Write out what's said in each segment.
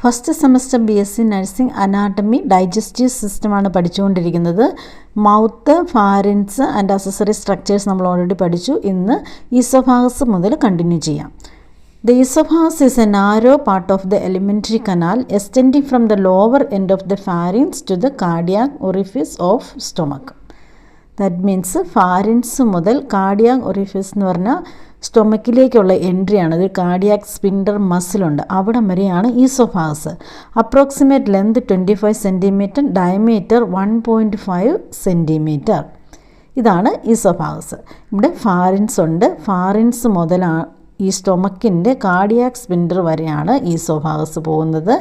First semester BSc nursing anatomy digestive സിസ്റ്റമാണ് പഠിച്ചുകൊണ്ടിരിക്കുന്നത്. Mouth, ഫാരിൻസ് and accessory structures നമ്മൾ already പഠിച്ചു. ഇന്ന് ഈസോഫാഗസ് മുതൽ കണ്ടിന്യൂ ചെയ്യാം. The esophagus is a narrow part of the alimentary canal extending from the lower end of the pharynx to the cardiac orifice of stomach. That means ഫാരിൻസ് മുതൽ cardiac orifice എന്ന് പറഞ്ഞാൽ സ്റ്റൊമക്കിലേക്കുള്ള എൻട്രിയാണ്. ഇത് cardiac സ്പിൻഡർ മസിലുണ്ട്, അവിടം വരെയാണ് oesophagus. Approximate length 25 centimetre, diameter 1.5 centimetre. ഇതാണ് oesophagus. ഇവിടെ ഫാരിൻസ് ഉണ്ട്. ഫാരിൻസ് മുതലാണ് ഈ സ്റ്റൊമക്കിൻ്റെ കാർഡിയാക് സ്പിൻഡർ വരെയാണ് ഈസോഫാഗസ് പോകുന്നത്.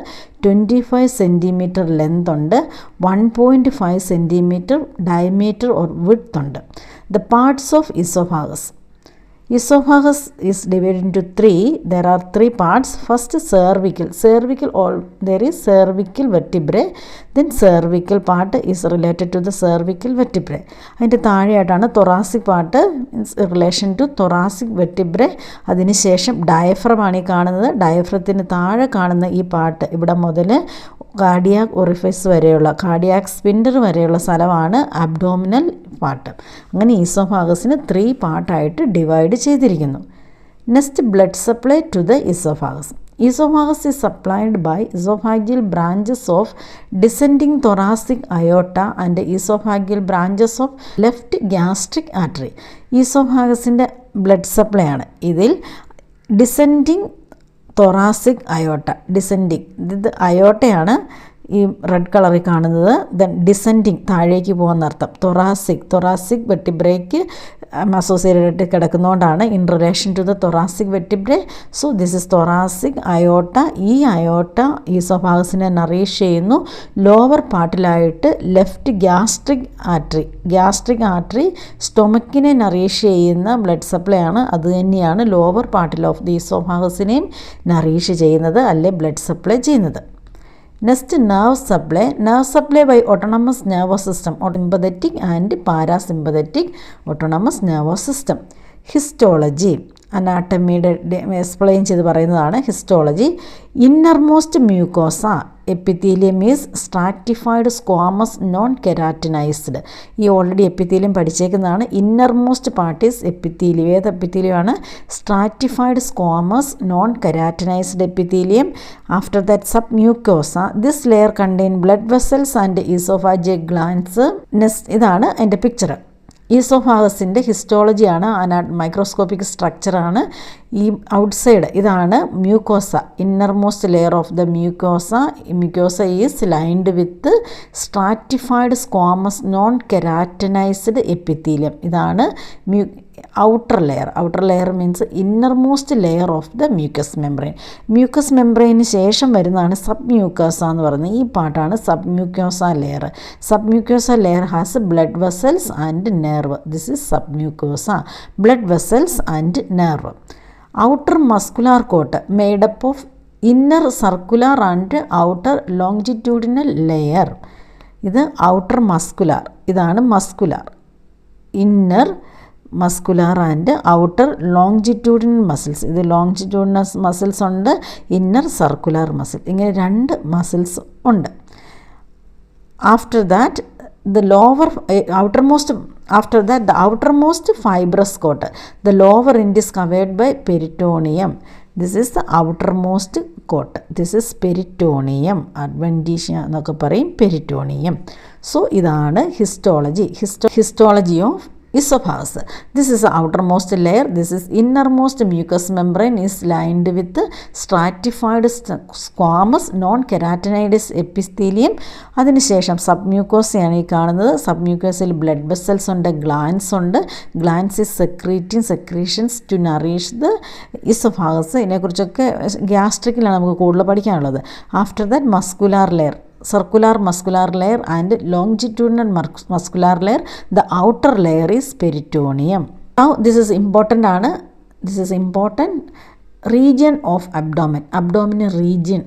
25 സെൻറ്റിമീറ്റർ ലെന്ത് ഉണ്ട്, 1.5 സെൻറ്റിമീറ്റർ ഡയമീറ്റർ ഓർ വിഡ്ത്ത് ഉണ്ട്. The parts of oesophagus. Esophagus is divided into three. There are three parts. First, cervical. There is cervical vertebrae. Then cervical part is related to the cervical vertebrae. അതിൻ്റെ താഴെയായിട്ടാണ് thoracic part in relation to thoracic vertebrae. അതിനുശേഷം diaphragm ആണ് ഈ കാണുന്നത്. ഡയഫ്രത്തിന് താഴെ കാണുന്ന ഈ part ഇവിടെ മുതൽ കാർഡിയാക് ഒറിഫൈസ് വരെയുള്ള കാർഡിയാക് സ്പിൻഡർ വരെയുള്ള സ്ഥലമാണ് അബ്ഡോമിനൽ പാർട്ട്. അങ്ങനെ ഈസോഫാഗസിന് 3 പാർട്ടായിട്ട് ഡിവൈഡ് ചെയ്തിരിക്കുന്നു. Next, blood supply to the esophagus. Esophagus is supplied by esophageal branches of descending thoracic aorta and esophageal branches of left gastric artery. ഈസോഫാഗസിൻ്റെ ബ്ലഡ് സപ്ലൈ ആണ്. ഇതിൽ descending thoracic aorta, descending, ഇത് അയോട്ടയാണ് ഈ red കളറിൽ കാണുന്നത്. Then descending, താഴേക്ക് പോകുന്ന അർത്ഥം. thoracic വെർട്ടിബ്രേക്ക് അസോസിയേറ്റഡ് കിടക്കുന്നതുകൊണ്ടാണ് in relation to the thoracic vertebrae. So this is thoracic aorta. ഈ അയോട്ട ഈസോഫാഗസിനെ നറീഷ് ചെയ്യുന്നു. ലോവർ പാർട്ടിലായിട്ട് ലെഫ്റ്റ് ഗ്യാസ്ട്രിക് ആർട്ടറി സ്റ്റൊമക്കിനെ നറീഷ് ചെയ്യുന്ന ബ്ലഡ് സപ്ലൈ ആണ്. അതുതന്നെയാണ് ലോവർ പാർട്ടിൽ ഓഫ് ദി ഈസോഫാഗസിനെയും നറീഷ് ചെയ്യുന്നത്, അല്ലെ ബ്ലഡ് സപ്ലൈ ചെയ്യുന്നത്. Next, nerve supply by autonomous nervous system, sympathetic and parasympathetic autonomous nervous system. Histology, അനാട്ടമിയുടെ എക്സ്പ്ലെയിൻ ചെയ്ത് പറയുന്നതാണ് histology. Innermost mucosa epithelium is stratified squamous non keratinized. ഈ ഓൾറെഡി എപ്പിത്തീലിയം പഠിച്ചേക്കുന്നതാണ്. Innermost part is epithelium. ഏത് എപ്പിത്തീലിയമാണ്? Stratified squamous non keratinized epithelium. After that submucosa. This layer contain blood vessels and oesophageal glands. ഇതാണ് അതിൻ്റെ picture. ഈസോഫാഗസിൻ്റെ ഹിസ്റ്റോളജിയാണ്, microscopic സ്ട്രക്ചറാണ്. ഈ outside ഇതാണ് mucosa, innermost layer of the mucosa is lined with stratified squamous non keratinized epithelium. ഇതാണ് outer layer means innermost layer of the mucous membrane. Mucous മെംബ്രെയിന് ശേഷം വരുന്നതാണ് submucosa എന്ന് പറയുന്നത്. ഈ പാർട്ടാണ് submucosa layer. Submucosa layer has blood vessels and nerve. This is submucosa, blood vessels and nerve. Outer muscular coat made up of inner circular and outer longitudinal layer. ഇത് outer muscular, ഇതാണ് muscular. Inner muscular and outer longitudinal muscles. ഇത് longitudinal muscles ഉണ്ട്, inner circular muscle. ഇങ്ങനെ 2 muscles ഉണ്ട്. After that the outermost fibrous coat, the lower end is covered by peritoneum. This is the outermost coat. This is peritoneum. Adventitia എന്നൊക്കെ പറയും peritoneum. So ഇതാണ് histology of esophagus. This is the outermost layer. This is innermost mucous membrane is lined with stratified squamous non-keratinized epithelium. അതിനുശേഷം സബ്മ്യൂക്കോസയാണ് ഈ കാണുന്നത്. സബ്മ്യൂക്കോസയിൽ blood vessels ഉണ്ട്, glands ഉണ്ട്. Glands is secreting secretions to nourish the esophagus. ഇതിനെക്കുറിച്ചൊക്കെ ഗ്യാസ്ട്രിക്കിലാണ് നമുക്ക് കൂടുതൽ പഠിക്കാനുള്ളത്. After that muscular layer, circular muscular layer and longitudinal muscular layer. The outer layer is peritoneum. Now this is important. Region of abdomen, അബ്ഡോമിന് region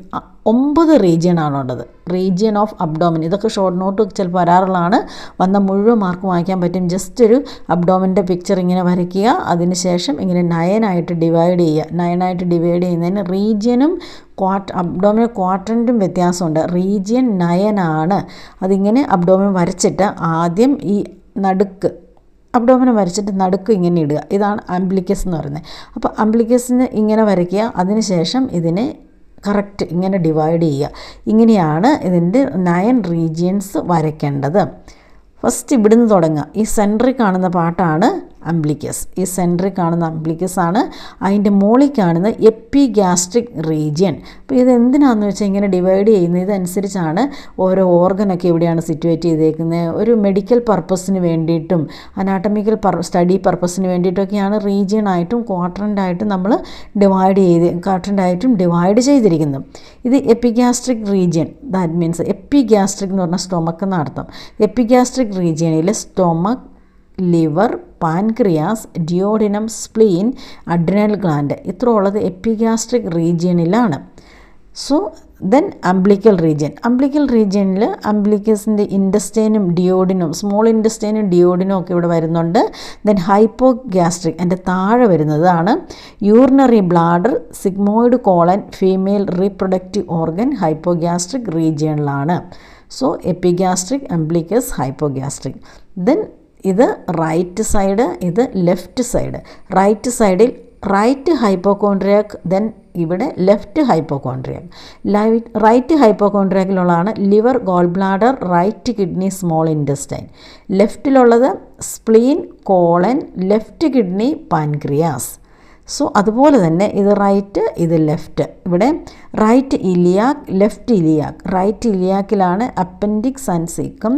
9 റീജിയനാണുള്ളത്. Region of abdomen, ഇതൊക്കെ short note ചിലപ്പോൾ വരാറുള്ളതാണ്. വന്ന മുഴുവൻ മാർക്ക് വാങ്ങിക്കാൻ പറ്റും. ജസ്റ്റ് ഒരു അബ്ഡോമൻ്റെ പിക്ചർ ഇങ്ങനെ വരയ്ക്കുക, അതിനുശേഷം ഇങ്ങനെ 9 ആയിട്ട് ഡിവൈഡ് ചെയ്യുക. 9 ആയിട്ട് ഡിവൈഡ് ചെയ്യുന്നതിന് റീജിയനും അബ്ഡോമിനൽ ക്വാഡ്രൻറ്റും വ്യത്യാസമുണ്ട്. റീജിയൻ 9 ആണ്. അതിങ്ങനെ അബ്ഡോമൻ വരച്ചിട്ട് ആദ്യം ഈ നടുക്ക് അബ്ഡോമിനെ വരച്ചിട്ട് നടുക്ക് ഇങ്ങനെ ഇടുക. ഇതാണ് അംബ്ലിക്കസ് എന്ന് പറയുന്നത്. അപ്പോൾ അംബ്ലിക്കസിന് ഇങ്ങനെ വരയ്ക്കുക, അതിനുശേഷം ഇതിനെ കറക്റ്റ് ഇങ്ങനെ ഡിവൈഡ് ചെയ്യുക. ഇങ്ങനെയാണ് ഇതിൻ്റെ 9 റീജിയൻസ് വരയ്ക്കേണ്ടത്. ഫസ്റ്റ് ഇവിടുന്ന് തുടങ്ങുക. ഈ സെൻറ്ററിൽ കാണുന്ന പാർട്ടാണ് അംബ്ലിക്കസ്. ഈ സെൻറ്ററിൽ കാണുന്ന അംബ്ലിക്കസ് ആണ്. അതിൻ്റെ മുകളിൽ കാണുന്ന എപ്പിഗ്യാസ്ട്രിക് റീജിയൻ. അപ്പോൾ ഇത് എന്തിനാണെന്ന് വെച്ചാൽ ഇങ്ങനെ ഡിവൈഡ് ചെയ്യുന്നത് ഇതനുസരിച്ചാണ് ഓരോ ഓർഗനൊക്കെ എവിടെയാണ് സിറ്റുവേറ്റ് ചെയ്തേക്കുന്നത്. ഒരു മെഡിക്കൽ പർപ്പസിന് വേണ്ടിയിട്ടും അനാട്ടമിക്കൽ സ്റ്റഡി പർപ്പസിന് വേണ്ടിയിട്ടൊക്കെയാണ് റീജിയനായിട്ടും ക്വാഡ്രൻ്റായിട്ടും നമ്മൾ ഡിവൈഡ് ചെയ്തിരിക്കുന്നത്. ഇത് epigastric region, that means epigastric എന്ന് പറഞ്ഞാൽ സ്റ്റൊമക്ക് എന്ന അർത്ഥം. എപ്പിഗ്യാസ്ട്രിക് റീജിയനിൽ stomach, liver, pancreas, duodenum, spleen, adrenal gland ഇത്ര ഉള്ളത് എപ്പിഗ്യാസ്ട്രിക് റീജിയനിലാണ്. സോ ദെൻ അംബ്ലിക്കൽ റീജിയനിൽ അംബ്ലിക്കസിൻ്റെ ഇൻഡസ്റ്റൈനും ഡിയോഡിനും, സ്മോൾ ഇൻഡസ്റ്റൈനും ഡിയോഡിനും ഒക്കെ ഇവിടെ വരുന്നുണ്ട്. ദെൻ ഹൈപ്പോഗ്യാസ്ട്രിക്, എൻ്റെ താഴെ വരുന്നതാണ് urinary bladder, sigmoid colon, female reproductive organ hypogastric റീജിയനിലാണ്. So epigastric, umbilicus, hypogastric. Then ഇത് റൈറ്റ് സൈഡ്, ഇത് ലെഫ്റ്റ് സൈഡ്. റൈറ്റ് സൈഡിൽ റൈറ്റ് ഹൈപ്പോകോൺട്രിയാക്, ദെൻ ഇവിടെ ലെഫ്റ്റ് ഹൈപ്പോകോൺട്രിയാക്. റൈറ്റ് ഹൈപ്പോകോൺട്രിയാക്കിലുള്ളതാണ് liver, gall bladder, right kidney, small intestine. ലെഫ്റ്റിലുള്ളത് spleen, colon, left kidney, pancreas. So അതുപോലെ തന്നെ ഇത് റൈറ്റ്, ഇത് ലെഫ്റ്റ്. ഇവിടെ right iliac, left iliac. Right ഇലിയാക്കിലാണ് അപ്പൻഡിക്സ് ആൻഡ് സീക്കം,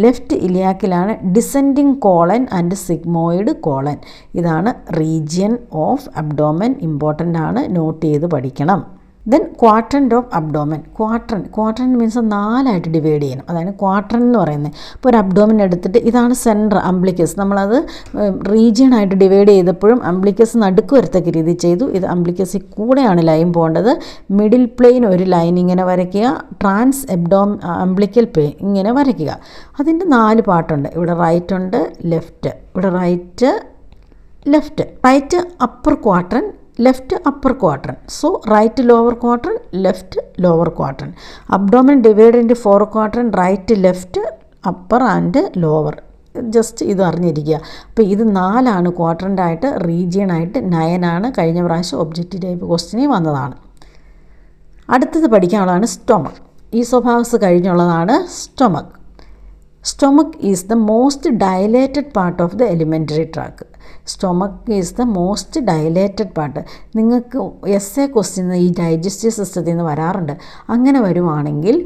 ലെഫ്റ്റ് ഇലിയാക്കിലാണ് descending colon and sigmoid colon. ഇതാണ് റീജിയൻ ഓഫ് അബ്ഡോമൻ. ഇമ്പോർട്ടൻ്റ് ആണ്, നോട്ട് ചെയ്ത് പഠിക്കണം. Then quadrant of abdomen. Quadrant means 4 ആയിട്ട് ഡിവൈഡ് ചെയ്യണം. അതാണ് ക്വാഡ്രൻ്റ് എന്ന് പറയുന്നത്. ഇപ്പോൾ ഒരു അബ്ഡോമൻ എടുത്തിട്ട് ഇതാണ് സെൻറ്റർ അംബ്ലിക്കസ്. നമ്മളത് റീജിയനായിട്ട് ഡിവൈഡ് ചെയ്തപ്പോഴും അംബ്ലിക്കസ് നടുക്ക് വരത്തക്ക രീതി ചെയ്തു. ഇത് അംബ്ലിക്കസിൽ കൂടെയാണ് ലൈൻ പോകേണ്ടത്. മിഡിൽ പ്ലെയിൻ ഒരു ലൈൻ ഇങ്ങനെ വരയ്ക്കുക. ട്രാൻസ് അംബ്ലിക്കൽ പ്ലെയിൻ ഇങ്ങനെ വരയ്ക്കുക. അതിൻ്റെ 4 പാർട്ടുണ്ട്. ഇവിടെ റൈറ്റ് ഉണ്ട്, ലെഫ്റ്റ്. ഇവിടെ right, left. Right upper quadrant, left upper quadrant. So right lower quadrant, left lower quadrant. Abdomen divide into 4 quadrant, right, left, upper and lower. Just ഇത് അറിഞ്ഞിരിക്കുക. അപ്പോൾ ഇത് 4 ക്വാഡ്രൻ്റായിട്ട്, റീജിയനായിട്ട് 9 ആണ്. കഴിഞ്ഞ പ്രാവശ്യം ഒബ്ജക്റ്റീവ് ടൈപ്പ് ക്വസ്റ്റ്യനിൽ വന്നതാണ്. അടുത്തത് പഠിക്കാനുള്ളതാണ് stomach. Oesophagus കഴിഞ്ഞുള്ളതാണ് stomach. Stomach is the most dilated part of the alimentary tract. Stomach is the most dilated part. നിങ്ങൾക്ക് എസ്സേ ക്വസ്റ്റ്യൻ ഈ ഡൈജസ്റ്റീവ് സിസ്റ്റത്തിൽ നിന്ന് വരാറുണ്ട്. അങ്ങനെ വരുവാണെങ്കിൽ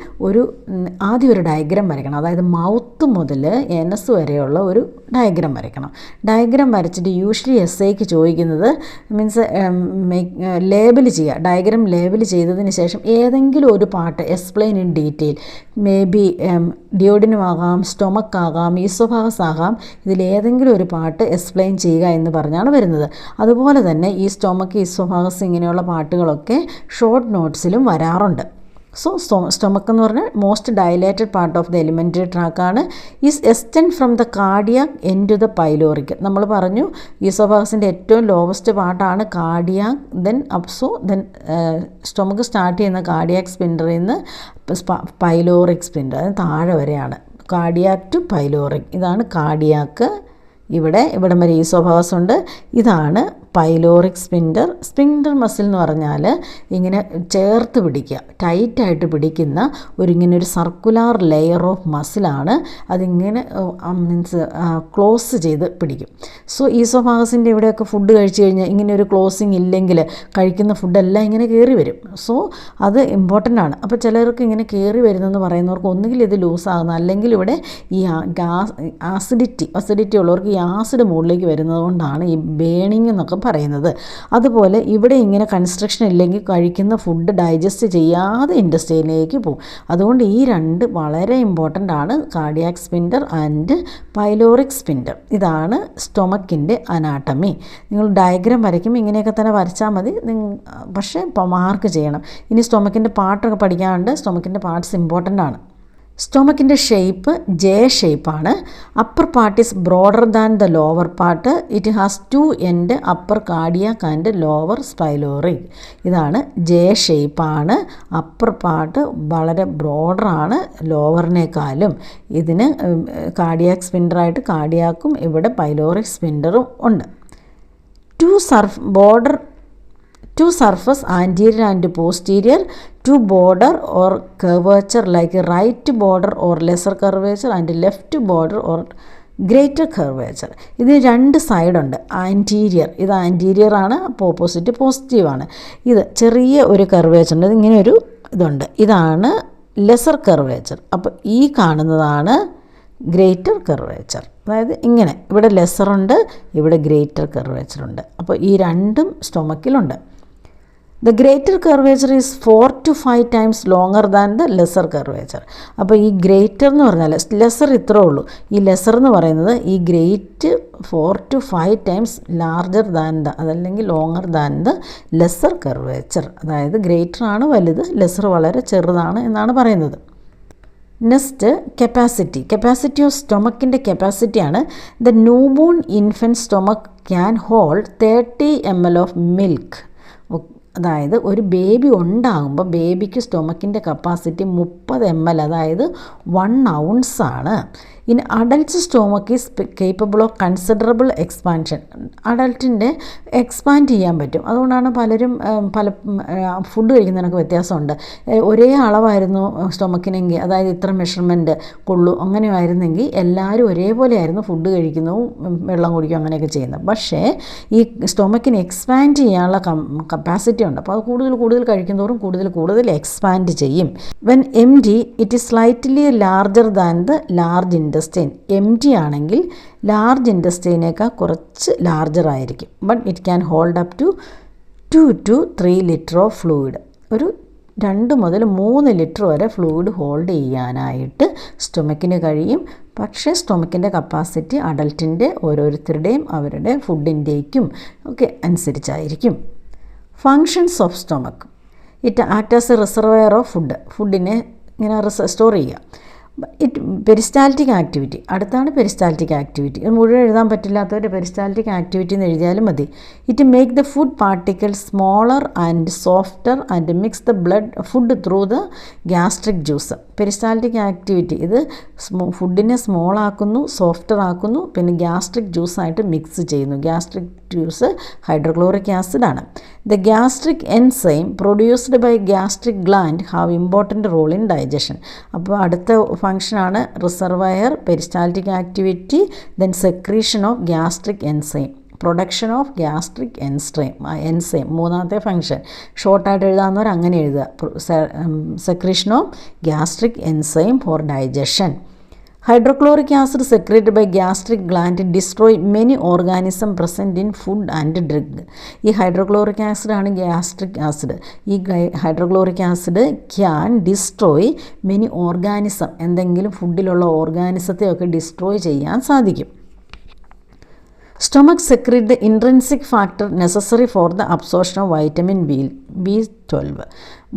ആദ്യം ഒരു ഡയഗ്രാം വരയ്ക്കണം. അതായത് മൗത്ത് മുതൽ എനസ് വരെയുള്ള ഒരു ഡയഗ്രാം വരയ്ക്കണം. ഡയഗ്രാം വരച്ചിട്ട് യൂഷ്വലി എസ്സേക്ക് ചോദിക്കുന്നത് മീൻസ് ലേബൽ ചെയ്യുക. ഡയഗ്രാം ലേബൽ ചെയ്തതിന് ശേഷം ഏതെങ്കിലും ഒരു part explain in detail. May be duodenum ആകാം, സ്റ്റൊമക്ക് ആകാം, ഈസോഫാഗസ് ആകാം. ഇതിലേതെങ്കിലും ഒരു പാർട്ട് എക്സ്പ്ലെയിൻ ചെയ്യുക എന്ന് പറഞ്ഞാണ് വരുന്നത്. അതുപോലെ തന്നെ ഈ സ്റ്റൊമക്ക്, ഈസോഫാഗസ് ഇങ്ങനെയുള്ള പാർട്ടുകളൊക്കെ ഷോർട്ട് നോട്ട്സിലും വരാറുണ്ട്. സോ സ്റ്റൊമക്ക് എന്ന് പറഞ്ഞാൽ most dilated part of the alimentary ട്രാക്കാണ്. Is extend from the cardiac end to the pyloric. നമ്മൾ പറഞ്ഞു ഈസോഫാഗസിൻ്റെ ഏറ്റവും ലോവസ്റ്റ് പാർട്ടാണ് cardiac. Then then stomach start ചെയ്യുന്ന കാർഡിയാക് സ്പിൻഡറിൽ നിന്ന് പൈലോറിക് സ്പിൻഡർ, അത് താഴെ വരെയാണ്. Cardiac to pyloric. ഇതാണ് കാർഡിയാക്ക്. ഇവിടം വരെ ഈസോഫാഗസ് ഉണ്ട്. ഇതാണ് പൈലോറിക് സ്പിൻഡർ. സ്പിൻഡർ മസിൽ എന്ന് പറഞ്ഞാൽ ഇങ്ങനെ ചേർത്ത് പിടിക്കുക, ടൈറ്റായിട്ട് പിടിക്കുന്ന ഇങ്ങനെ ഒരു സർക്കുലാർ ലെയർ ഓഫ് മസിലാണ്. അതിങ്ങനെ മീൻസ് ക്ലോസ് ചെയ്ത് പിടിക്കും. സോ ഈസോഫാഗസിൻ്റെ ഇവിടെയൊക്കെ ഫുഡ് കഴിച്ചു കഴിഞ്ഞാൽ ഇങ്ങനെ ഒരു ക്ലോസിങ് ഇല്ലെങ്കിൽ കഴിക്കുന്ന ഫുഡെല്ലാം ഇങ്ങനെ കയറി വരും. സോ അത് ഇമ്പോർട്ടൻ്റ് ആണ്. അപ്പോൾ ചിലർക്ക് ഇങ്ങനെ കയറി വരുന്നതെന്ന് പറയുന്നവർക്ക് ഒന്നുകിൽ ഇത് ലൂസാകുന്ന, അല്ലെങ്കിൽ ഇവിടെ ഈ ആസിഡിറ്റി ഉള്ളവർക്ക് ഈ ആസിഡ് മുകളിലേക്ക് വരുന്നത് കൊണ്ടാണ് ഈ ബേണിംഗ് എന്നൊക്കെ പറയുന്നത്. അതുപോലെ ഇവിടെ ഇങ്ങനെ കൺസ്ട്രക്ഷൻ ഇല്ലെങ്കിൽ കഴിക്കുന്ന ഫുഡ് ഡൈജസ്റ്റ് ചെയ്യാതെ ഇൻറ്റസ്റ്റൈനിലേക്ക് പോകും. അതുകൊണ്ട് ഈ രണ്ട് വളരെ ഇമ്പോർട്ടൻ്റ് ആണ്, കാർഡിയാക് സ്പിൻഡർ ആൻഡ് പൈലോറിക് സ്പിൻഡർ. ഇതാണ് സ്റ്റൊമക്കിൻ്റെ അനാട്ടമി. നിങ്ങൾ ഡയഗ്രാം വരയ്ക്കുമ്പോൾ ഇങ്ങനെയൊക്കെ തന്നെ വരച്ചാൽ മതി, പക്ഷേ മാർക്ക് ചെയ്യണം. ഇനി സ്റ്റൊമക്കിൻ്റെ പാർട്ടൊക്കെ പഠിക്കാനുണ്ട്. സ്റ്റൊമക്കിൻ്റെ പാർട്സ് ഇമ്പോർട്ടൻ്റ് ആണ്. സ്റ്റൊമക്കിൻ്റെ ഷേപ്പ് ജെ ഷേപ്പാണ്. Upper part is broader than the lower part. It has 2 end, upper cardiac and lower pyloric. ഇതാണ് ജെ ഷേപ്പാണ്. അപ്പർ പാർട്ട് വളരെ ബ്രോഡറാണ് ലോവറിനേക്കാളും. ഇതിന് കാർഡിയാക് സ്പിൻഡറായിട്ട് കാർഡിയാക്കും ഇവിടെ പൈലോറിക് സ്പിൻഡറും ഉണ്ട്. Two surface anterior and posterior, two border or curvature like right border or lesser curvature and left border or greater curvature. ഇതിന് 2 side ഉണ്ട്. Anterior, ഇത് anterior ആണ്, ഓപ്പോസിറ്റ് പോസിറ്റീവ് ആണ്. ഇത് ചെറിയ ഒരു കർവേച്ചർ ഉണ്ട്, ഇങ്ങനെ ഒരു ഇതുണ്ട്, ഇതാണ് ലെസർ കർവേച്ചർ. അപ്പോൾ ഈ കാണുന്നതാണ് ഗ്രേറ്റർ കർവേച്ചർ. അതായത് ഇങ്ങനെ ഇവിടെ ലെസറുണ്ട്, ഇവിടെ ഗ്രേറ്റർ കർവേച്ചറുണ്ട്. അപ്പോൾ ഈ രണ്ടും സ്റ്റൊമക്കിലുണ്ട്. The greater curvature is 4 to 5 times longer than the lesser curvature. അപ്പോൾ ഈ ഗ്രേറ്റർ എന്ന് പറഞ്ഞാൽ ലെസർ ഇത്രേ ഉള്ളൂ. ഈ ലെസർ എന്ന് പറയുന്നത് ഈ great 4 to 5 times larger than the, അതല്ലെങ്കിൽ longer than the lesser curvature. അതായത് ഗ്രേറ്റർ ആണ് വലുത്, ലെസർ വളരെ ചെറുതാണ് എന്നാണ് പറയുന്നത്. നെക്സ്റ്റ് കപ്പാസിറ്റി ഓഫ് സ്റ്റൊമക്കിൻ്റെ കപ്പാസിറ്റിയാണ്. The newborn infant stomach can hold 30 ml of milk. അതായത് ഒരു ബേബി ഉണ്ടാകുമ്പോൾ ബേബിക്ക് സ്റ്റൊമക്കിൻ്റെ കപ്പാസിറ്റി 30 ml, അതായത് 1 ounce ആണ്. In adults stomach is capable of considerable expansion. അഡൽട്ടിൻ്റെ എക്സ്പാൻഡ് ചെയ്യാൻ പറ്റും. അതുകൊണ്ടാണ് പലരും പല ഫുഡ് കഴിക്കുന്നതിനൊക്കെ വ്യത്യാസമുണ്ട്. ഒരേ അളവായിരുന്നു സ്റ്റൊമക്കിനെങ്കിൽ, അതായത് ഇത്ര മെഷർമെൻറ്റ് കൊള്ളു അങ്ങനെയായിരുന്നെങ്കിൽ എല്ലാവരും ഒരേപോലെ ആയിരുന്നു ഫുഡ് കഴിക്കുന്നതും വെള്ളം കുടിക്കും അങ്ങനെയൊക്കെ ചെയ്യുന്നത്. പക്ഷേ ഈ സ്റ്റൊമക്കിന് എക്സ്പാൻഡ് ചെയ്യാനുള്ള കപ്പാസിറ്റി ഉണ്ട്. അപ്പോൾ അത് കൂടുതൽ കഴിക്കുന്നതോറും കൂടുതൽ എക്സ്പാൻഡ് ചെയ്യും. When empty it is slightly larger than the large intestine. Empty ആണെങ്കിൽ ലാർജ് ഇൻറ്റസ്റ്റൈനേക്കാൾ കുറച്ച് ലാർജർ ആയിരിക്കും. But it can hold up to 2 to 3 litre of fluid. ഒരു 2 മുതൽ 3 ലിറ്റർ വരെ ഫ്ലൂയിഡ് ഹോൾഡ് ചെയ്യാനായിട്ട് സ്റ്റൊമക്കിന് കഴിയും. പക്ഷേ സ്റ്റൊമക്കിൻ്റെ കപ്പാസിറ്റി അഡൽട്ടിൻ്റെ ഓരോരുത്തരുടെയും അവരുടെ ഫുഡിൻ്റേക്കും ഒക്കെ അനുസരിച്ചായിരിക്കും. Functions of stomach. It act as a reservoir of ഫുഡിനെ ഇങ്ങനെ സ്റ്റോർ ചെയ്യുക. പെരിസ്റ്റാൽറ്റിക് ആക്ടിവിറ്റി, അടുത്താണ് പെരിസ്റ്റാൽറ്റിക് ആക്ടിവിറ്റി. ഇത് മുഴുവൻ എഴുതാൻ പറ്റില്ലാത്തവർ പെരിസ്റ്റാൽറ്റിക് ആക്ടിവിറ്റി എന്ന് എഴുതിയാലും മതി. It make the food particle smaller and softer and mix the food through the gastric juice. Peristaltic activity ഇത് ഫുഡിനെ സ്മോൾ ആക്കുന്നു, സോഫ്റ്റർ ആക്കുന്നു, പിന്നെ ഗ്യാസ്ട്രിക് ജ്യൂസായിട്ട് മിക്സ് ചെയ്യുന്നു. ഗ്യാസ്ട്രിക് ജ്യൂസ് ഹൈഡ്രോക്ലോറിക് ആസിഡാണ്. The gastric enzyme produced by gastric gland have important role in digestion. അപ്പോൾ അടുത്ത ഫങ്ഷനാണ് reservoir, peristaltic activity, then secretion of gastric enzyme, production of gastric enzyme മൂന്നാമത്തെ ഫങ്ഷൻ. ഷോർട്ടായിട്ട് എഴുതാവുന്നവർ അങ്ങനെ എഴുതുക. Secretion of gastric enzyme for digestion. Hydrochloric acid secreted by gastric gland destroy many organism present in food and drug. ഈ hydrochloric ആസിഡാണ് gastric acid. ഈ hydrochloric acid can destroy many organism, എന്തെങ്കിലും ഫുഡിലുള്ള ഓർഗാനിസത്തെയൊക്കെ ഡിസ്ട്രോയ് ചെയ്യാൻ സാധിക്കും. Stomach secrete the intrinsic factor necessary for the absorption of vitamin B12.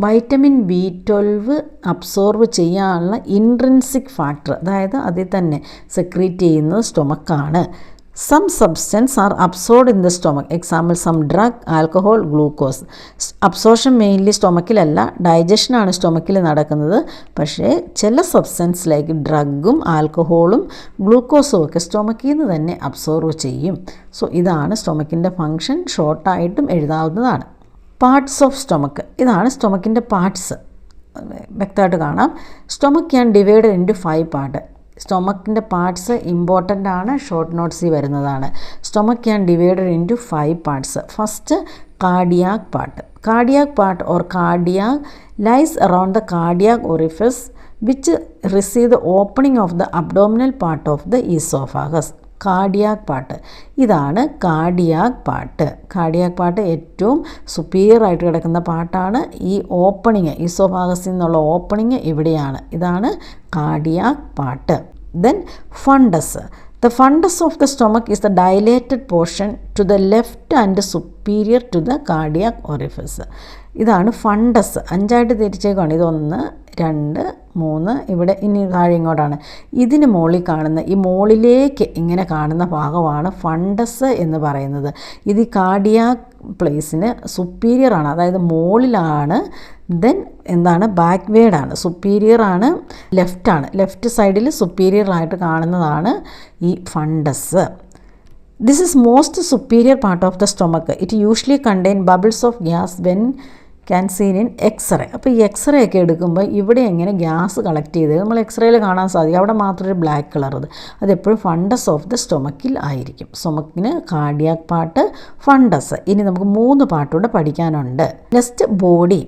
Vitamin B12 absorb ചെയ്യാനുള്ള intrinsic factor, അതായത് അതിൽ തന്നെ സെക്രീറ്റ് ചെയ്യുന്നത് സ്റ്റൊമക്കാണ്. Some substance are absorbed in the stomach. Example some drug, alcohol, glucose. Absorption mainly സ്റ്റൊമക്കിലല്ല, ഡൈജഷനാണ് സ്റ്റൊമക്കിൽ നടക്കുന്നത്. പക്ഷേ ചില സബ്സ്റ്റൻസ് ലൈക്ക് ഡ്രഗും ആൽക്കഹോളും ഗ്ലൂക്കോസും ഒക്കെ സ്റ്റൊമക്കിൽ നിന്ന് തന്നെ അബ്സോർവ് ചെയ്യും. സോ ഇതാണ് സ്റ്റൊമക്കിൻ്റെ ഫങ്ഷൻ. ഷോർട്ടായിട്ടും എഴുതാവുന്നതാണ്. Parts of stomach. ഇതാണ് സ്റ്റൊമക്കിൻ്റെ പാർട്സ്. വ്യക്തമായിട്ട് കാണാം. Stomach can divide into 5 part. സ്റ്റൊമക്കിൻ്റെ പാർട്സ് ഇമ്പോർട്ടൻ്റ് ആണ്, ഷോർട്ട് നോട്ട്സിൽ വരുന്നതാണ്. Stomach can divided into 5 parts. First cardiac part. Cardiac part or cardiac lies around the cardiac orifice which receive the opening of the abdominal part of the oesophagus. Cardiac part. ഇതാണ് cardiac part. Cardiac part ഏറ്റവും superior ആയിട്ട് കിടക്കുന്ന പാർട്ടാണ്. ഈ opening, ഈസോഫാഗസിൽ നിന്നുള്ള opening ഇവിടെയാണ്. ഇതാണ് cardiac part. Then fundus. The fundus of the stomach is the dilated portion to the left and superior to the cardiac orifice. ഇതാണ് ഫണ്ടസ്. 5ആയിട്ട് തിരിച്ചേക്കാണ്. ഇത് 1, 2, 3, ഇവിടെ ഇനി താഴെ ഇങ്ങോട്ടാണ്. ഇതിന് മുകളിൽ കാണുന്ന, ഈ മുകളിലേക്ക് ഇങ്ങനെ കാണുന്ന ഭാഗമാണ് ഫണ്ടസ് എന്ന് പറയുന്നത്. ഇത് ഈ കാർഡിയാക് പ്ലേസിന് സുപ്പീരിയർ ആണ്, അതായത് മുകളിലാണ്. ദെൻ എന്താണ്, ബാക്ക്വേർഡാണ്. സുപ്പീരിയർ ആണ്, ലെഫ്റ്റാണ്. ലെഫ്റ്റ് സൈഡിൽ സുപ്പീരിയർ ആയിട്ട് കാണുന്നതാണ് ഈ fundus. This is most superior part of the stomach. It usually contain bubbles of gas when can seen in X-ray. അപ്പോൾ ഈ എക്സ്റേ ഒക്കെ എടുക്കുമ്പോൾ ഇവിടെ എങ്ങനെ ഗ്യാസ് കളക്ട് ചെയ്ത് നമ്മൾ എക്സ്റേയിൽ കാണാൻ സാധിക്കും. അവിടെ മാത്രം ഒരു ബ്ലാക്ക് കളർ, അതെപ്പോഴും ഫണ്ടസ് ഓഫ് ദ സ്റ്റൊമക്കിൽ ആയിരിക്കും. സ്റ്റൊമക്കിന് കാർഡിയാക് പാർട്ട്, ഫണ്ടസ്. ഇനി നമുക്ക് 3 പാർട്ടൂടെ പഠിക്കാനുണ്ട്. Next body.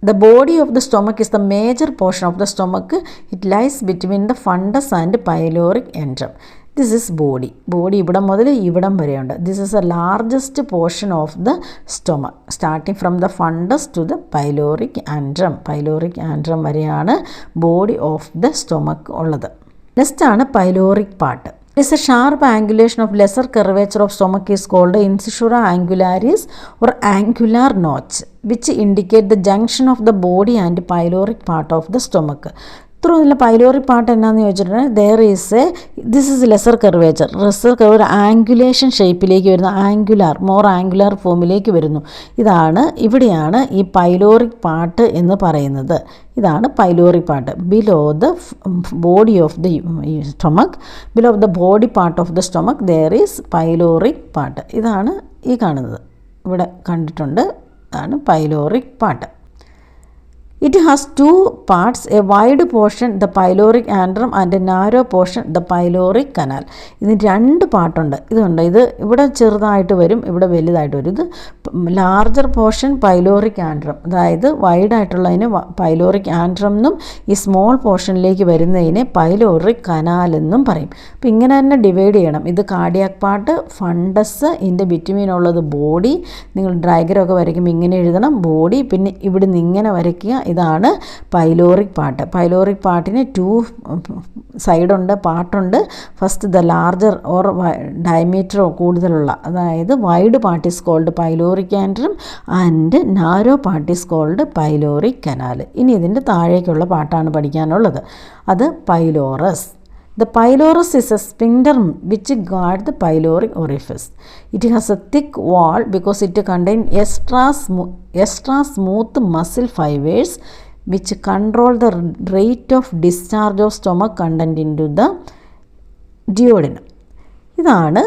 The body of the stomach is the major portion of the stomach. It lies between the fundus and pyloric antrum. This is body. Body ഇവിടം മുതൽ ഇവിടം വരെയുണ്ട്. This is the largest portion of the stomach, starting from the fundus to the pyloric antrum. Pyloric antrum വരെയാണ് body of the stomach ഉള്ളത്. Next ആണ് pyloric part. It is a sharp angulation of lesser curvature of stomach is called incisura angularis or angular notch, which indicate the junction of the body and pyloric part of the stomach. ഇത്രയുള്ള pyloric part എന്നാന്ന് ചോദിച്ചിട്ടുണ്ടെങ്കിൽ this is lesser curvature. ഒരു angulation ഷേപ്പിലേക്ക് വരുന്ന, more angular ഫോമിലേക്ക് വരുന്നു. ഇവിടെയാണ് ഈ pyloric part എന്ന് പറയുന്നത്. ഇതാണ് pyloric part. Below the body of the stomach, below the body part of the stomach there is pyloric part. ഇതാണ് ഈ കാണുന്നത്, ഇവിടെ കണ്ടിട്ടുണ്ട്. ഇതാണ് pyloric part. It has 2 parts, a wide portion, the pyloric antrum, and a narrow portion, the pyloric canal. ഇതിന് 2 പാർട്ടുണ്ട്. ഇത് ഇവിടെ ചെറുതായിട്ട് വരും, ഇവിടെ വലുതായിട്ട് വരും. ഇത് ലാർജർ പോർഷൻ പൈലോറിക് ആൻഡ്രം, അതായത് വൈഡ് ആയിട്ടുള്ളതിന് പൈലോറിക് ആൻഡ്രം എന്നും ഈ സ്മോൾ പോർഷനിലേക്ക് വരുന്നതിനെ പൈലോറിക് കനാൽ എന്നും പറയും. അപ്പോൾ ഇങ്ങനെ തന്നെ ഡിവൈഡ് ചെയ്യണം. ഇത് കാർഡിയാക് പാർട്ട്, ഫണ്ടസ്, ഇതിൻ്റെ ബിറ്റ്വീൻ ഉള്ളത് ബോഡി. നിങ്ങൾ ഡയഗ്രാമൊക്കെ വരയ്ക്കുമ്പോൾ ഇങ്ങനെ എഴുതണം, ബോഡി. പിന്നെ ഇവിടുന്ന് ഇങ്ങനെ വരയ്ക്കുക. ഇതാണ് പൈലോറിക് പാർട്ട്. പൈലോറിക് പാർട്ടിന് 2 സൈഡുണ്ട്, പാർട്ടുണ്ട്. ഫസ്റ്റ് ദ ലാർജർ ഓർ ഡയമീറ്ററോ കൂടുതലുള്ള, അതായത് wide part is called pyloric antrum and narrow part is called pyloric canal. ഇനി ഇതിൻ്റെ താഴേക്കുള്ള പാർട്ടാണ് പഠിക്കാനുള്ളത്. അത് pylorus. The pylorus is a sphincter which guards the pyloric orifice. It has a thick wall because it contains extra smooth muscle fibers which control the rate of discharge of stomach content into the duodenum. ഇതാണ്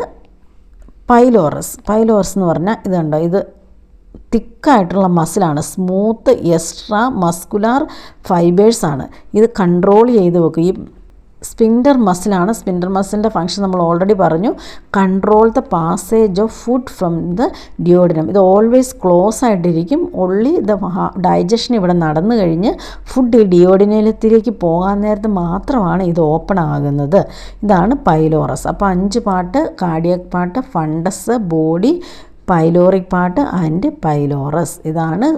pylorus. Pylorus എന്ന് പറഞ്ഞാൽ ഇതുണ്ടോ, ഇത് തിക്കായിട്ടുള്ള മസിലാണ്, smooth extra muscular ഫൈബേഴ്സാണ്. ഇത് control ചെയ്ത് വെക്കും. ഈ സ്പിൻഡർ മസിലാണ്. സ്പിൻഡർ മസിലിൻ്റെ ഫംഗ്ഷൻ നമ്മൾ ഓൾറെഡി പറഞ്ഞു. Control the passage of food from the duodenum. ഇത് ഓൾവേസ് ക്ലോസ് ആയിട്ടിരിക്കും. ഓൺലി ദ ഡൈജഷൻ ഇവിടെ നടന്നു കഴിഞ്ഞ് ഫുഡ് ഈ ഡിയോഡിനത്തിലേക്ക് പോകാൻ നേരത്ത് മാത്രമാണ് ഇത് ഓപ്പൺ ആകുന്നത്. ഇതാണ് പൈലോറസ്. അപ്പോൾ 5 part: cardiac part, fundus, body, pyloric part and pylorus. ഇതാണ്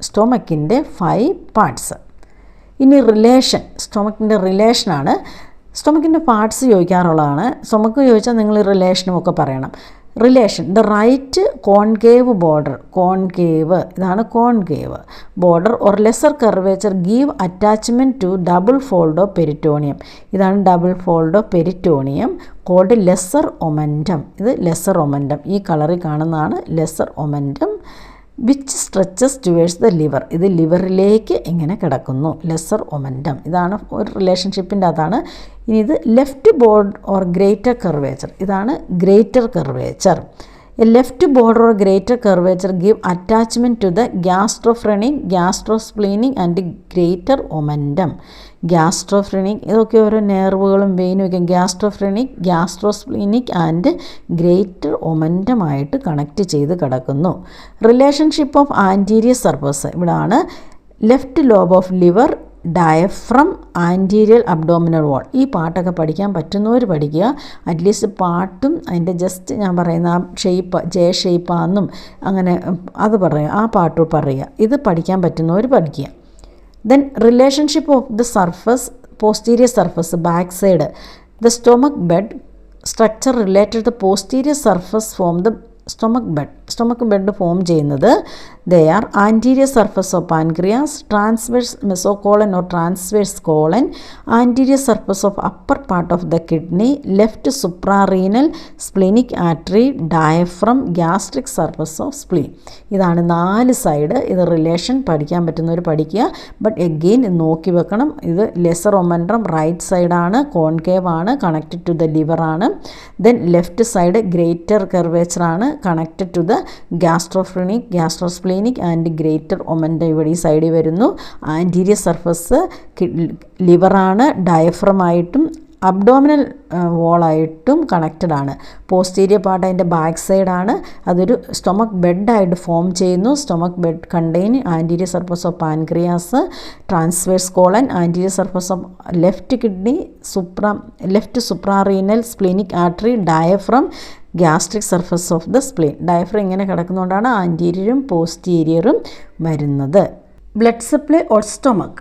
സ്റ്റൊമക്കിൻ്റെ 5 പാർട്സ്. ഇനി റിലേഷൻ, സ്റ്റൊമക്കിൻ്റെ റിലേഷനാണ്. സ്റ്റൊമക്കിൻ്റെ പാർട്സ് ചോദിക്കാറുള്ളതാണ്. സ്റ്റൊമക്ക് ചോദിച്ചാൽ നിങ്ങൾ റിലേഷനും ഒക്കെ പറയണം. Relation: the right concave border, concave, ഇതാണ് concave border or lesser curvature give attachment to double fold of peritoneum. ഇതാണ് double fold of peritoneum, called lesser omentum. ഇത് ലെസർ ഒമൻറ്റം, ഈ കളറിൽ കാണുന്നതാണ് lesser omentum. Which stretches towards the liver. ഇത് ലിവറിലേക്ക് ഇങ്ങനെ കിടക്കുന്നു, lesser ഒമൻറ്റം. ഇതാണ് ഒരു റിലേഷൻഷിപ്പിൻ്റെ അതാണ്. ഇനി ഇത് left board or greater curvature. ഇതാണ് greater curvature. A left border or greater curvature give attachment to the gastrophrenic, gastrosplenic and greater omentum. Gastrophrenic, ഇതൊക്കെ ഓരോ നെർവുകളും വെയിനും ഒക്കെ ഗ്യാസ്ട്രോഫ്രെനിക്, ഗ്യാസ്ട്രോസ്പ്ലീനിക് ആൻഡ് ഗ്രേറ്റർ ഒമൻറ്റമായിട്ട് കണക്ട് ചെയ്ത് കിടക്കുന്നു. Relationship of anterior surface. ഇവിടാണ് left lobe of liver, diaphragm, anterior abdominal wall. ഈ പാട്ടൊക്കെ പഠിക്കാൻ പറ്റുന്നവർ പഠിക്കുക. അറ്റ്ലീസ്റ്റ് പാട്ടും അതിൻ്റെ ജസ്റ്റ് ഞാൻ പറയുന്ന ആ ഷേപ്പ് ജെ ഷേപ്പാണെന്നും അങ്ങനെ അത് പറയുക, ആ പാട്ട് പറയുക. ഇത് പഠിക്കാൻ പറ്റുന്നവർ പഠിക്കുക. Then relationship of the surface, posterior surface, back side, the stomach bed structure related the posterior surface form the stomach bed form ചെയ്യുന്നത് they are anterior surface of pancreas, transverse mesocolon or transverse colon, anterior surface of upper part of the kidney, left suprarenal, splenic artery, diaphragm, gastric surface of spleen. ഇതാണ് 4 side. ഇത് relation പഠിക്കാൻ പറ്റുന്നവർ പഠിക്കുക. But again നോക്കി വെക്കണം. ഇത് lesser omentum right സൈഡാണ്, concave ആണ്, കണക്റ്റഡ് ടു ദ ലിവർ ആണ്. Then left side greater curvature ആണ്, connected to the gastrosplenic and greater omentum ഇവിടെ ഈ സൈഡിൽ വരുന്നു. ആൻറ്റീരിയർ സർഫസ് ലിവറാണ്, ഡയഫ്രമായിട്ടും അബ്ഡോമിനൽ വോളായിട്ടും കണക്റ്റഡ് ആണ്. പോസ്റ്റീരിയർ പാർട്ട് അതിൻ്റെ ബാക്ക് സൈഡാണ്. അതൊരു സ്റ്റൊമക് ബെഡായിട്ട് ഫോം ചെയ്യുന്നു. Stomach bed contain anterior surface of pancreas, transverse colon, anterior surface of left kidney, left suprarenal, splenic artery, diaphragm, gastric surface of the spleen. Diaphragm ഇങ്ങനെ കിടക്കുന്നതുകൊണ്ടാണ് ആൻറ്റീരിയറും പോസ്റ്റീരിയറും വരുന്നത്. Blood supply or stomach.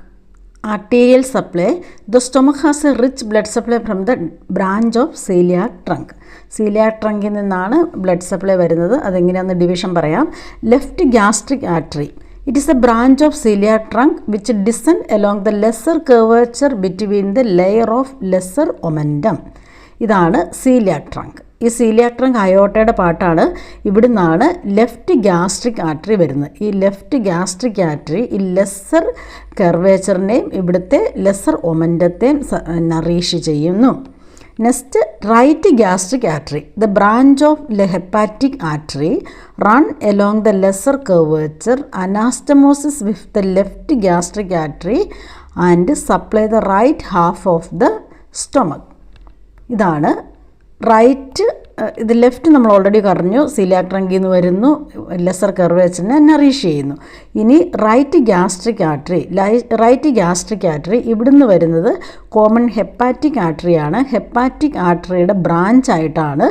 Arterial supply. The stomach has a rich blood supply from the branch of celiac trunk. Celiac trunk നിന്നാണ് blood supply വരുന്നത്. അതെങ്ങനെയാണെന്ന് division പറയാം. Left gastric artery. It is a branch of celiac trunk which descend along the lesser curvature between the layer of lesser omentum. ഇതാണ് celiac trunk. ഈ celiac trunk അയോട്ടയുടെ പാർട്ടാണ്. ഇവിടുന്നാണ് left gastric artery വരുന്നത്. ഈ ലെഫ്റ്റ് ഗ്യാസ്ട്രിക് ആർട്ടറി ഈ lesser കർവേച്ചറിനെയും ഇവിടുത്തെ ലെസ്സർ ഒമൻറ്റത്തെയും നറീഷ് ചെയ്യുന്നു. Next right gastric artery. The branch of hepatic artery run along the lesser curvature, anastomosis with the left gastric artery and supply the right half of the stomach. ഇതാണ് right. ഇത് left നമ്മൾ already പറഞ്ഞു, celiac ട്രങ്കിൽ നിന്ന് വരുന്നു, lesser കർവേച്ചറിനെ nourish ചെയ്യുന്നു. ഇനി right gastric artery ഇവിടുന്ന് വരുന്നത് കോമൺ ഹെപ്പാറ്റിക് ആർട്ടറിയാണ്. ഹെപ്പാറ്റിക് ആർട്ടറിയുടെ ബ്രാഞ്ച് ആയിട്ടാണ്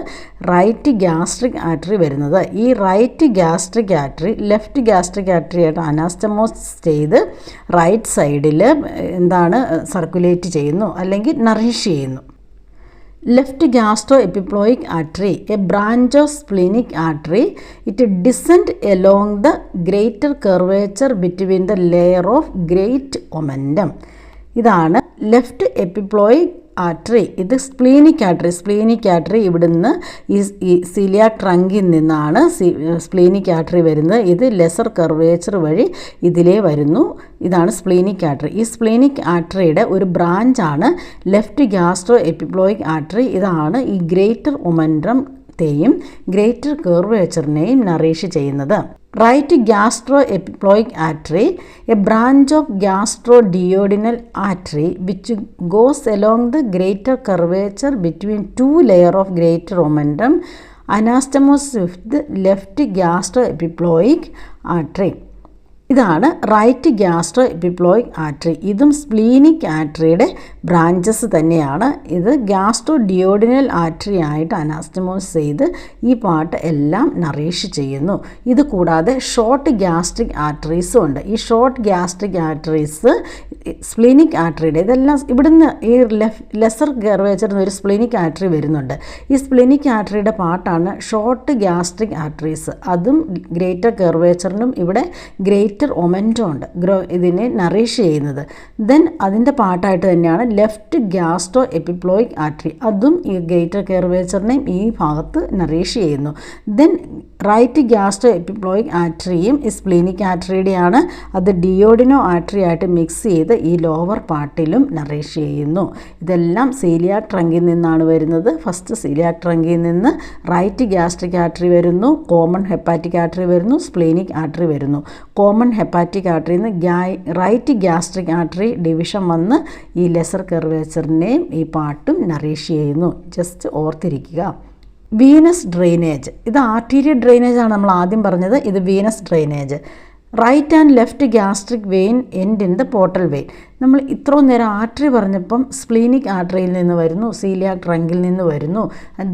റൈറ്റ് ഗ്യാസ്ട്രിക് ആർട്ടറി വരുന്നത്. ഈ right gastric artery left gastric ആർട്ടറിയായിട്ട് അനാസ്റ്റമോസ് ചെയ്ത് റൈറ്റ് സൈഡിൽ സർക്കുലേറ്റ് ചെയ്യുന്നു അല്ലെങ്കിൽ നറീഷ് ചെയ്യുന്നു. Left gastroepiploic artery, a branch of splenic artery, it descends along the greater curvature between the layer of great omentum. ഇതാണ് left എപ്പിപ്ലോയിക് artery. ഇത് സ്പ്ലീനിക് artery ഇവിടുന്ന് ഈ സീലിയാക് ട്രങ്കിൽ നിന്നാണ് സ്പ്ലീനിക് ആർട്ടറി വരുന്നത്. ഇത് ലെസർ കർവേച്ചർ വഴി ഇതിലേ വരുന്നു. ഇതാണ് സ്പ്ലീനിക് ആർട്ടറി. ഈ സ്പ്ലീനിക് ആർട്ടറിയുടെ ഒരു ബ്രാഞ്ചാണ് ലെഫ്റ്റ് ഗ്യാസ്ട്രോ എപ്പിപ്ലോയിക് ആർട്ടറി. ഇതാണ് ഈ ഗ്രേറ്റർ ഒമൻട്രത്തെയും ഗ്രേറ്റർ കർവേച്ചറിനെയും നറീഷ് ചെയ്യുന്നത്. Right gastroepiploic artery, a branch of gastroduodenal artery which goes along the greater curvature between 2 layer of greater omentum, anastomose with left gastroepiploic artery. ഇതാണ് right gastroepiploic artery. ഇതും splenic ആർട്ടറിയുടെ branches തന്നെയാണ്. ഇത് ഗ്യാസ്ട്രോഡിയോഡിനൽ artery ആയിട്ട് അനാസ്റ്റമോസ് ചെയ്ത് ഈ part എല്ലാം nourish ചെയ്യുന്നു. ഇത് കൂടാതെ ഷോർട്ട് ഗ്യാസ്ട്രിക് ആർട്ടറീസും ഉണ്ട്. ഈ ഷോർട്ട് ഗ്യാസ്ട്രിക് ആർട്ടറീസ് സ്പ്ലീനിക് ആർട്ടറിയുടെ ഇതെല്ലാം ഇവിടുന്ന് ഈ ലെസർ കർവേച്ചറിൽ ഒരു സ്പ്ലീനിക് ആർട്ടറി വരുന്നുണ്ട്. ഈ സ്പ്ലീനിക് ആർട്ടറിയുടെ പാർട്ടാണ് ഷോർട്ട് ഗ്യാസ്ട്രിക് ആർട്ടറീസ്. അതും ഗ്രേറ്റർ കർവേച്ചറിനും ഇവിടെ ഗ്രേറ്റർ ഒമൻറ്റം ഉണ്ട് ഇതിനെ നറീഷ് ചെയ്യുന്നത്. ദെൻ അതിൻ്റെ പാർട്ടായിട്ട് തന്നെയാണ് ലെഫ്റ്റ് ഗ്യാസ്ട്രോ എപ്പിപ്ലോയിക് ആർട്ടറി. അതും ഈ ഗ്രേറ്റർ കർവേച്ചറിനെയും ഈ ഭാഗത്ത് നറീഷ് ചെയ്യുന്നു. ദെൻ റൈറ്റ് ഗ്യാസ്ട്രോ എപ്പിപ്ലോയിക് ആർട്ടറിയും ഈ സ്പ്ലീനിക് ആർട്ടറിയുടെയാണ്. അത് ഡിയോഡിനോ ആർട്ടറി ആയിട്ട് മിക്സ് ചെയ്ത് ഈ ലോവർ പാർട്ടിലും നറീഷ് ചെയ്യുന്നു. ഇതെല്ലാം സീലിയാക് ട്രങ്കിൽ നിന്നാണ് വരുന്നത്. ഫസ്റ്റ് സീലിയാക് ട്രങ്കിൽ നിന്ന് റൈറ്റ് ഗ്യാസ്ട്രിക് ആർട്ടറി വരുന്നു, കോമൺ ഹെപ്പാറ്റിക് ആർട്ടറി വരുന്നു, സ്പ്ലീനിക് ആർട്ടറി വരുന്നു. കോമൺ ഹെപ്പാറ്റിക് ആർട്ടറിയിൽ നിന്ന് റൈറ്റ് ഗ്യാസ്ട്രിക് ആർട്ടറി ഡിവിഷൻ വന്ന് ഈ ലെസർ കർവേച്ചറിനെയും ഈ പാർട്ടും നറീഷ് ചെയ്യുന്നു. ജസ്റ്റ് ഓർത്തിരിക്കുക. Venous drainage. ഇത് ആർട്ടീരിയൽ ഡ്രെയിനേജ് ആണ് നമ്മൾ ആദ്യം പറഞ്ഞത്. ഇത് venous drainage. Right and left gastric vein end in the portal vein. നമ്മൾ ഇത്രയും നേരം ആർട്ടറി പറഞ്ഞപ്പം സ്പ്ലീനിക് ആർട്ടറിയിൽ നിന്ന് വരുന്നു, സീലിയാക് ട്രങ്കിൽ നിന്ന് വരുന്നു,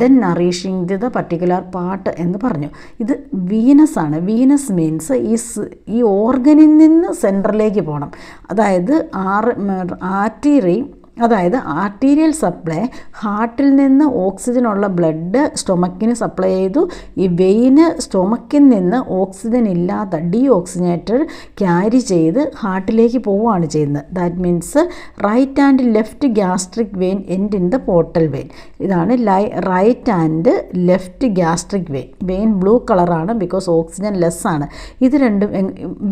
ദെൻ നറീഷിങ് ദ പർട്ടിക്കുലർ പാർട്ട് എന്ന് പറഞ്ഞു. ഇത് വീനസ് ആണ്. വീനസ് മീൻസ് ഈ ഓർഗനിൽ നിന്ന് സെൻറ്ററിലേക്ക് പോകണം. അതായത് ആർട്ടറി, അതായത് ആർട്ടീരിയൽ സപ്ലൈ ഹാർട്ടിൽ നിന്ന് ഓക്സിജനുള്ള ബ്ലഡ് സ്റ്റൊമക്കിന് സപ്ലൈ ചെയ്തു. ഈ വെയിന് സ്റ്റൊമക്കിൽ നിന്ന് ഓക്സിജൻ ഇല്ലാത്ത ഡീഓക്സിജനേറ്റഡ് ക്യാരി ചെയ്ത് ഹാർട്ടിലേക്ക് പോവുകയാണ് ചെയ്യുന്നത്. That means right and left gastric vein end in the portal vein. ഇതാണ് right and left gastric vein. Vein blue കളറാണ് ബിക്കോസ് ഓക്സിജൻ ലെസ് ആണ്. ഇത് രണ്ടും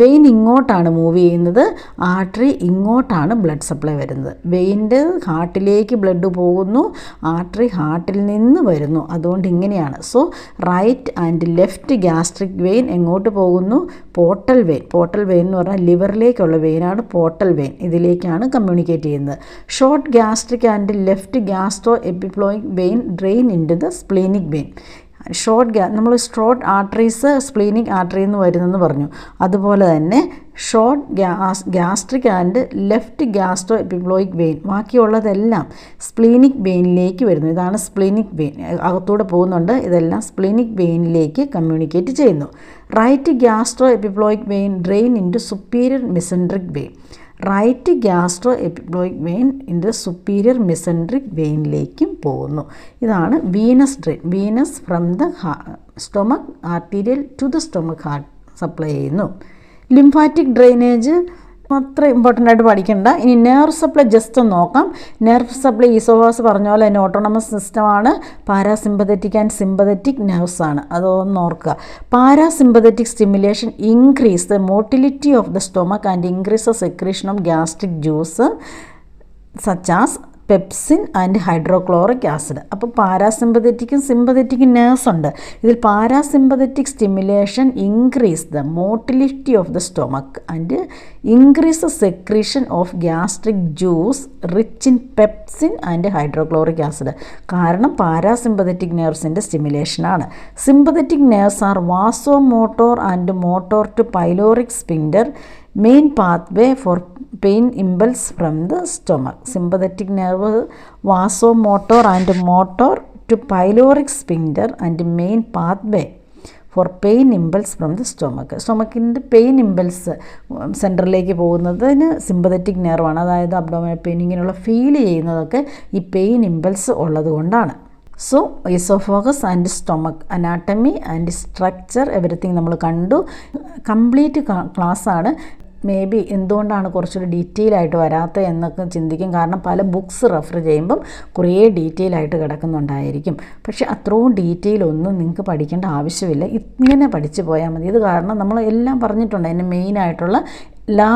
വെയിൻ ഇങ്ങോട്ടാണ് മൂവ് ചെയ്യുന്നത്, ആർട്ടറി ഇങ്ങോട്ടാണ് ബ്ലഡ് സപ്ലൈ വരുന്നത്. വെയിൻ്റെ ഹാർട്ടിലേക്ക് ബ്ലഡ് പോകുന്നു, ആർട്ടറി ഹാർട്ടിൽ നിന്ന് വരുന്നു. അതുകൊണ്ട് ഇങ്ങനെയാണ്. So right and left gastric vein എങ്ങോട്ട് പോകുന്നു? Portal vein. പോർട്ടൽ വെയിൻ എന്ന് പറഞ്ഞാൽ ലിവറിലേക്കുള്ള വെയിനാണ് പോർട്ടൽ വെയിൻ. ഇതിലേക്കാണ് കമ്മ്യൂണിക്കേറ്റ് ചെയ്യുന്നത്. Short gastric and left gastroepiploic vein drain in to the splenic vein. നമ്മൾ ഷോർട്ട് ആർട്ടറീസ് സ്പ്ലീനിക് ആർട്ടറി എന്ന് വരുന്നെന്ന് പറഞ്ഞു. അതുപോലെ തന്നെ short gastric and left gastroepiploic vein, ബാക്കിയുള്ളതെല്ലാം സ്പ്ലീനിക് വെയിനിലേക്ക് വരുന്നു. ഇതാണ് സ്പ്ലീനിക് വെയിൻ. അകത്തൂടെ പോകുന്നുണ്ട്. ഇതെല്ലാം സ്പ്ലീനിക് വെയിനിലേക്ക് കമ്മ്യൂണിക്കേറ്റ് ചെയ്യുന്നു. Right gastroepiploic vein drain in to superior mesenteric vein. Right gastroepiploic vein in the superior mesenteric വെയിനിലേക്കും പോകുന്നു. ഇതാണ് venous drain. Venous from the stomach arterial to the stomach heart supply ചെയ്യുന്നു. Lymphatic drainage അത്ര important ആയിട്ട് പഠിക്കേണ്ട. ഇനി nerve supply just ഒന്ന് നോക്കാം. നെർവ് സപ്ലൈ ഈസോഫാഗസ് പറഞ്ഞ പോലെ തന്നെ ഓട്ടോണമസ് സിസ്റ്റമാണ്. പാരാസിമ്പതറ്റിക് ആൻഡ് സിമ്പതറ്റിക് നെർവ്സ് ആണ്. അതൊന്ന് ഓർക്കുക. Parasympathetic stimulation increase the motility of the stomach and increase the secretion of gastric juice such as pepsin and hydrochloric acid. അപ്പോൾ പാരാസിമ്പതറ്റിക്കും സിമ്പതറ്റിക്കും നേഴ്സ് ഉണ്ട്. ഇതിൽ parasympathetic stimulation increase the motility of the stomach and increase the secretion of gastric juice rich in pepsin and hydrochloric acid. കാരണം parasympathetic നേഴ്സിൻ്റെ സ്റ്റിമുലേഷനാണ്. Sympathetic nerves are vasomotor and motor to pyloric sphincter, main pathway for pain impulse from the stomach. Sympathetic nerve vasomotor and motor to pyloric sphincter and main pathway for pain impulse from the stomach. സ്റ്റൊമക്കിൻ്റെ pain impulse സെൻറ്ററിലേക്ക് പോകുന്നതിന് sympathetic നെർവാണ്. അതായത് abdominal pain ഇങ്ങനെയുള്ള feel ചെയ്യുന്നതൊക്കെ ഈ pain impulse ഉള്ളത് കൊണ്ടാണ്. So oesophagus and stomach anatomy and structure everything നമ്മൾ കണ്ടു. കംപ്ലീറ്റ് ക്ലാസ്സാണ്. മേ ബി എന്തുകൊണ്ടാണ് കുറച്ചുകൂടി ഡീറ്റെയിൽ ആയിട്ട് വരാത്തത് എന്നൊക്കെ ചിന്തിക്കും. കാരണം പല ബുക്സ് റെഫർ ചെയ്യുമ്പം കുറേ ഡീറ്റെയിൽ ആയിട്ട് കിടക്കുന്നുണ്ടായിരിക്കും. പക്ഷേ അത്രയും ഡീറ്റെയിൽ ഒന്നും നിങ്ങൾക്ക് പഠിക്കേണ്ട ആവശ്യമില്ല. ഇങ്ങനെ പഠിച്ചു പോയാൽ മതി. ഇത് കാരണം നമ്മൾ എല്ലാം പറഞ്ഞിട്ടുണ്ട്. അതിന് മെയിനായിട്ടുള്ള എല്ലാ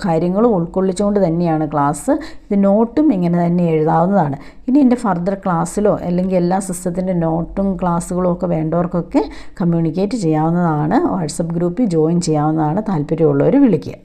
കാര്യങ്ങളും ഉൾക്കൊള്ളിച്ചുകൊണ്ട് തന്നെയാണ് ക്ലാസ്. ഇത് നോട്ടും ഇങ്ങനെ തന്നെ എഴുതാവുന്നതാണ്. ഇനി എൻ്റെ ഫർദർ ക്ലാസ്സിലോ അല്ലെങ്കിൽ എല്ലാ സിസ്റ്റത്തിൻ്റെ നോട്ടും ക്ലാസ്സുകളും ഒക്കെ വേണ്ടവർക്കൊക്കെ കമ്മ്യൂണിക്കേറ്റ് ചെയ്യാവുന്നതാണ്. വാട്സപ്പ് ഗ്രൂപ്പിൽ ജോയിൻ ചെയ്യാവുന്നതാണ്. താല്പര്യമുള്ളവർ വിളിക്കുക.